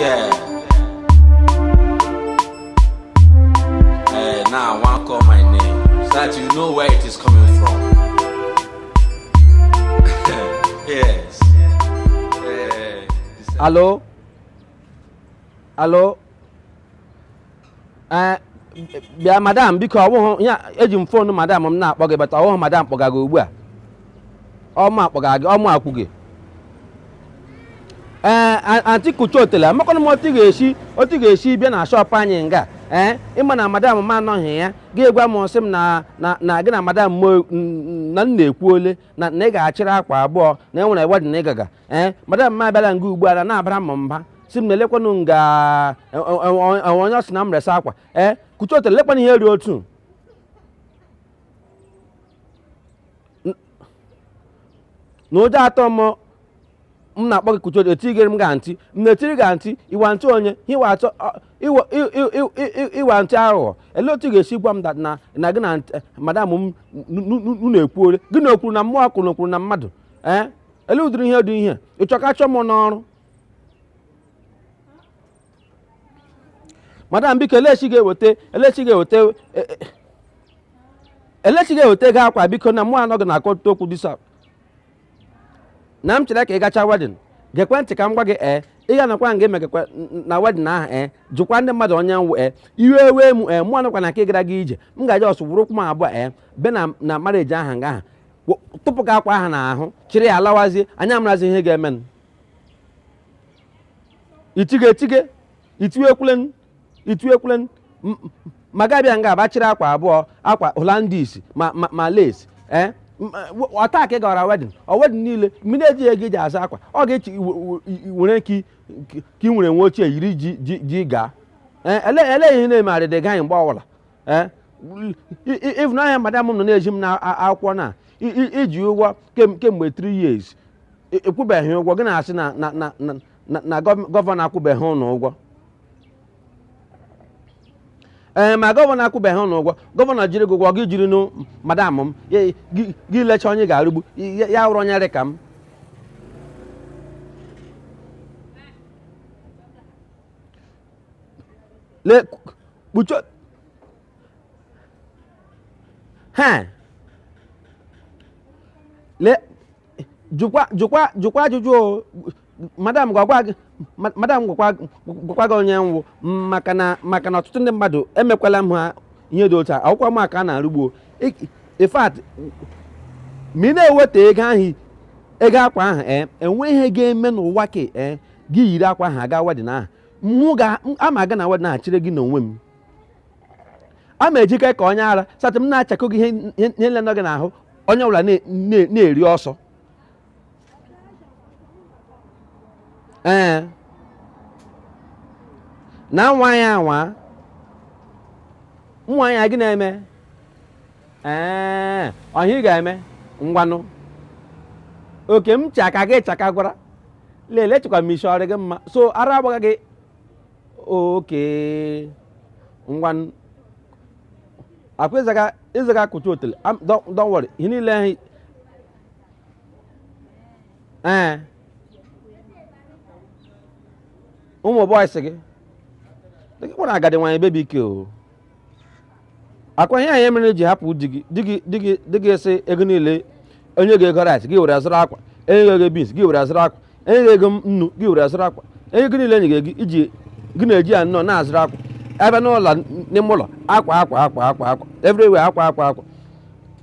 Yeah. Now I want to call my name so that you know where it is coming from. Yes. Hello? Hello? Bịa madam biko ọwụhụ ya eji m fonu madam m na-akpọ gị bata ọwụhụ madam kpọga gị ugbu a ọma akpọga gị ọma akwụ gị anti kuchotele amakọna m otu ga-esi bịa na shọp anyị nga ịma na madam m anọghị ya ga-egwa m sị m na gị na madam na m na-ekwu ole na ị ga-achịrị akwa abụọ na enwere wedin ịgaga madam m abịala nga ugbu a na-abara m mba si m na-elekwanụ nga onye ọsị na m resa akwa kuchotele lekwana ihe ri otu na ụjọ atọ m na-akpọ gị kuchotele etigere m ga ntị m na-etiri ga ntị iwa ntị onye iwa ntị aghụghọ ele otu ga-esi gwa m na gị na madam m na-ekwu ole gị na okwuru na mmụọ kwuru okwuru na mmadụ ele ụdịrị ihe dị ihe ịchọka chọọ m n'ọrụ madam biko elechi ga-eweta gị akwa biko na mụ anọghị na-akọta okwu disa na m chere ka ị gacha wedin gekwe ntị ka m gwa gị ị ga-anọkwa nga emegekwa na wedin ahụ jụkwa ndị mmadụ onye nwụ iwe ewe m mụ anọkwa na nke gara gị ije m ga-aje ọsụ wụrụkwụ m abụọ be na mareji aha nga aha tụpụ gị akwa aha n'ahụ chịrị ya alawazie anya marazi ihe ga-emenụ itige ituekwulen ma gabịa nga abachịrị akwa abụọ akwa Hollandis ma lace ọta ka ị gawara wedin wedin niile mmiri eji ego iji asa akwa ọ ga-echi were ka ị nwere nwe ochie yiri ji gaa ele ihe na-eme adịdị gaghị mgbe ọbụla ịvụ n'ahịa madam m nọ na-eji m na akwụkwọ na iji ụgwọ kemgbe 3 years ekwubeghị ụgwọ gị na-asị na gọvanọ akwụbeghị ụnụ ụgwọ ma gọvanọ akwụbeghị ụnụ ụgwọ gọvanọ jiri gị ụgwọ gị jiri nụ madam m gị lecha onye ga-arụgbu ya wụrụ onye rịka m jụkwa ajụjụ madam gwakwa gị onye nwụ maka na ọtụtụ ndị mmadụ emekwala m ha ihe dị otu a akwụkwọ m aka a na-arụgbuo in fact ma ị na-eweta ego akwa ahụ enwe ihe ga-eme n'ụwa ka gị yiri akwa ahụ aga wedin ahụ ama aga na wedin ahụ chịrị gị n'onwe m ama ejike ka onye ara satị m na-achakọ gị ihe nle nọ gị n'ahụ onye ọbụla na-eri ọsọ na nwa ya gị na-eme ọhịa ị ga-eme ngwanụ oke m chaka gị chaka gwara lele chekwa m isi ọrụ gị mma so ara agbaga gị oke ngwanụ akwa ịzaga kụcha otele don't worry ihe niile ụmụ bọyịsị gị dịkwa agadi nwanyị bebi ike o akwa ihe anyị mere ji hapụ di gị esi ego niile onye ga ego rice gị were azụrụ akwa enye ego beans gị were azụrụ akwa enye ego nnu gị were azụrụ akwa ego niile enye gị iji gị na-eji ya nnọọ na-azụrụ akwa ebe n'ụlọ n'ime ụlọ akwa everywhere akwa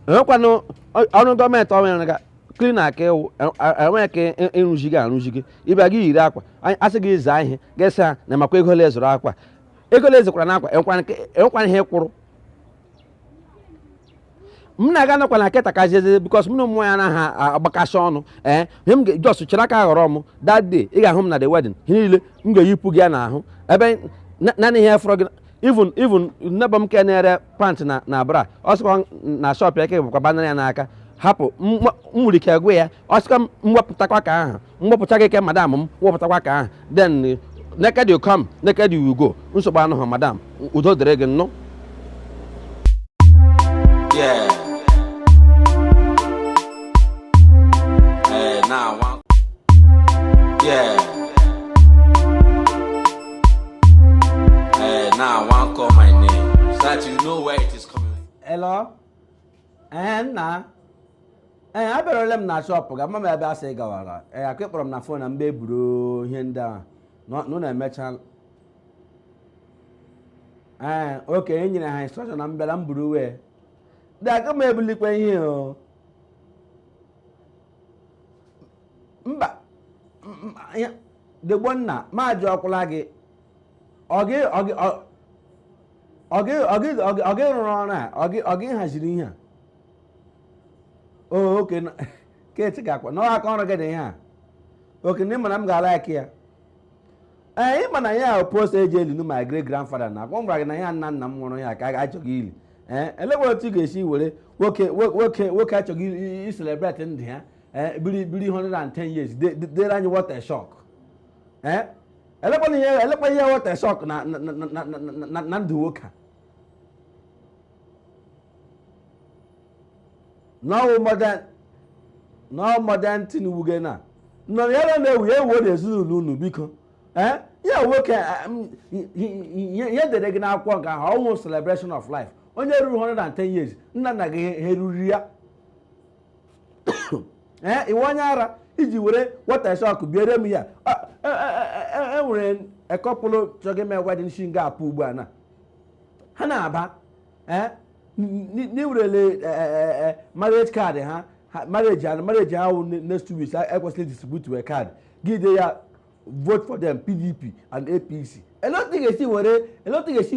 enwekwanụ ọrụ gọọmenti ọnwere ga klina ka ịwụ enweghị ka ịrụzi gị ịbịa gị yiri akwa asị gị zaa ihe ga-esi ha na makwa ego le zụrụ akwa ego le zekwara n'akwa enwekwana ihe kwụrụ m na-aga nọkwa na nkịta ka jeze bikos m na ụmụ ya anaghị agbakasị ọnụ ihe m ga-ejọs chere aka ghọrọ m that day ị ga-ahụ m na the wedding ihe niile m ga-eyipụ gị ya n'ahụ ebe naanị ihe fọrọ gị even nneba m ke na-ere pant na bra ọ sịkwa na shọp ya ke bụkwa banara ya n'aka hapụ nwere ike gwe ya ọ sịkwa m wepụtakwa ka ahụ mwepụta gị ke madam m wepụtakwa ka ahụ then naked you come naked you go nsogbu anụghị madam udo dịrị gị nnụ nna abịarole m na shọpụ ga mama ebe asị gawara akụ kpọrọ m na fon na mgbe eburu ihe ndị ahụ nọ na-emecha oke e nyere ha instruction na mbịara m buru wee dị aka m ebulikwe ihe o mba degbo nna ma jụ ọkwụla gị ọ gị rụrụ ọrụ a ọ gị haziri ihe a oke keti ga-akwa na aka ọrụ gị dị ihe a oke na ịma na m ga-ala aka ya ịma na ya post eji elinu my great grandfather na akwa m gwara gị na ya nna nna m nwụrụ ya ka a achọghị ili elekwa otu ị ga-esi were nwoke achọghị iselebreti ndụ ya biri 110 years dere anyị water shock elekwa ihe water shock na ndụ nwoke a no modern tin wuge na nọ ya na-ewu n'ezinụlọ unu biko ya nwoke ihe dere gị n'akwụkwọ nke ahụ ọnwụ celebration of life onye ruru 110 years nna nna gị eruri ya iwe onye ara iji were water shock biere m ya enwere ekọpụlụ chọgị mee wedding shi nga apụ ugbu a na ha na-aba n'iwerele marriage card ha marriage ahụ next 2 weeks ekwesịrị distribute a card gide ya vote for them PDP and APC eloti ga-esi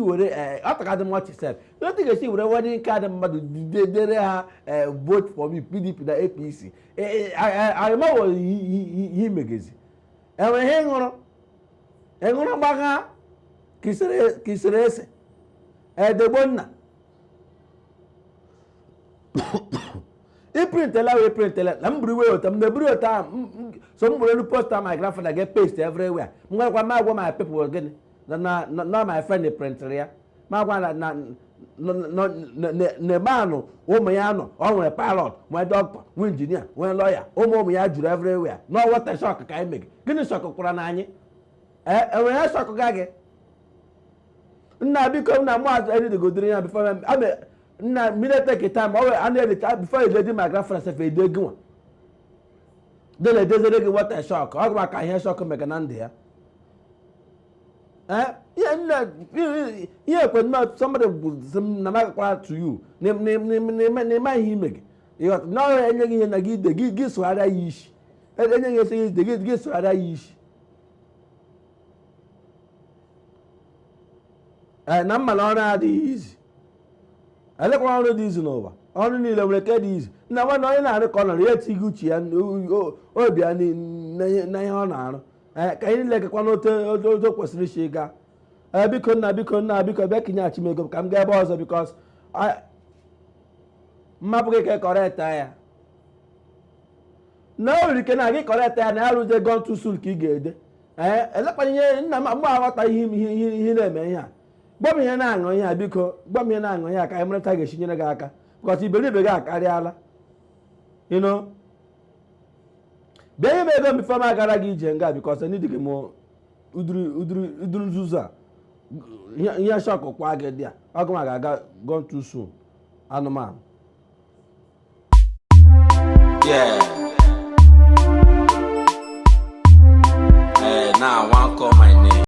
were ọtakadị mọchị sef eloti ga-esi were wedding card mmadụ dere ha vote for me PDP na APC arịmawo ihe imegezi enwere ihe ịṅụrụ gbagha kisere ese edegbo nna iprintela wee printela na m buru iwe ota m na-eburu ota so m gburu elu posta my grandfather get paste everywhere m gwarakwa ma agwa my people gịnị na my friend printịrị ya ma agwa na ebe anụ ụmụ ya nọ ọ nwere pilot nwee dọkịta nwee injinia nwee lọya ụmụ ya juru everywhere na water shock ka anyị mege gịnị shock kwara na anyị enwere ya shock ga gị nna biko nna maazị edigodiri ya before na minute take time before you lady my grandfather sef edo gị nwa dele edezere gị water shock ọ gwa ka ihe shock mega na ndụ ya ihe ekwe somebody na magakwara to you na-eme ihe ime gị na enye gị ihe na gị ide gị sụgharịa ya isi enye gị esi ide gị sụgharịa ya isi na mma na ọrụ adịghị izi elekwa ọrụ dị izu n'ụwa ọrụ niile nwere ke dị izu nna nwa na onye na-arụ ka ọ nọrọ ya etighị uche ya obi ya na ihe ọ na-arụ ka anyị niile gekwa n'otu kwesịrị isi gaa biko nna bịa kinyeghachi m ego ka m gaa ebe ọzọ bikos mmapụ gị ka kọreta ya na o nwere ike na gị kọreta ya na ya rụzie gone too soon ka ị ga-ede elekwana ihe nna m mgbe aghọta ihe na-eme ihe a gwa m ihe na-aṅụ ihe a biko gwa m ihe na-aṅụ ihe a ka anyị marịta ga-esi nyere gị aka bikos iberibe gị akarịala bịa nye m ego bifo m agara gị ije nga bikos ndị gị m uduru nzuzu a ihe shọk kwa gị dị a ọgụ ma ga-aga gone too soon anụmanụ now I want call my name.